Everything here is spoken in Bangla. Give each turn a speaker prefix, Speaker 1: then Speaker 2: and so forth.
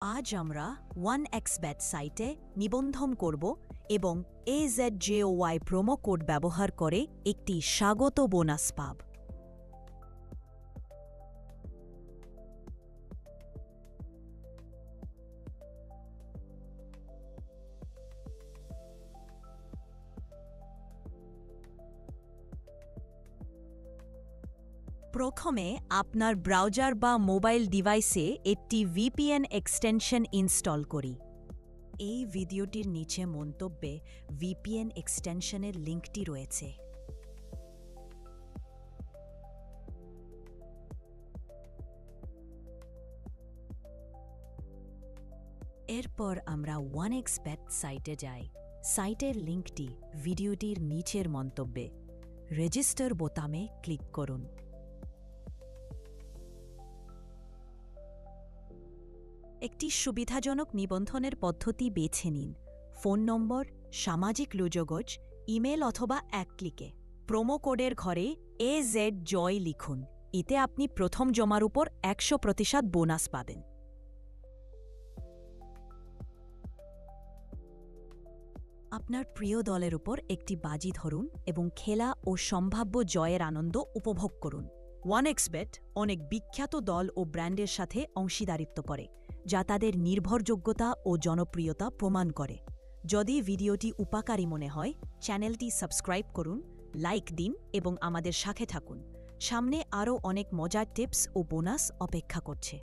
Speaker 1: আজ আমরা 1xbet সাইটে নিবন্ধন করব এবং AZJOY প্রোমো কোড ব্যবহার করে একটি স্বাগত বোনাস পাব। প্রথমে আপনার ব্রাউজার বা মোবাইল ডিভাইসে একটি VPN এক্সটেনশন ইনস্টল করি। এই ভিডিওটির নিচে মন্তব্যে VPN এক্সটেনশনের লিঙ্কটি রয়েছে। এরপর আমরা 1xbet সাইটে যাই। সাইটের লিঙ্কটি ভিডিওটির নিচের মন্তব্যে। রেজিস্টার বোতামে ক্লিক করুন। একটি সুবিধাজনক নিবন্ধনের পদ্ধতি বেছে নিন। ফোন নম্বর, সামাজিক যোগাযোগ, ইমেল অথবা এক ক্লিকে। প্রোমো কোডের ঘরে AZJOY লিখুন। এতে আপনি প্রথম জমার উপর 100% বোনাস পাবেন। আপনার প্রিয় দলের উপর একটি বাজি ধরুন এবং খেলা ও সম্ভাব্য জয়ের আনন্দ উপভোগ করুন। 1xbet অনেক বিখ্যাত দল ও ব্র্যান্ডের সাথে অংশীদারিত্ব করে, যা তাদের নির্ভরযোগ্যতা ও জনপ্রিয়তা প্রমাণ করে। যদি ভিডিওটি উপকারী মনে হয়, চ্যানেলটি সাবস্ক্রাইব করুন, লাইক দিন এবং আমাদের সাথে থাকুন। সামনে আরও অনেক মজার টিপস ও বোনাস অপেক্ষা করছে।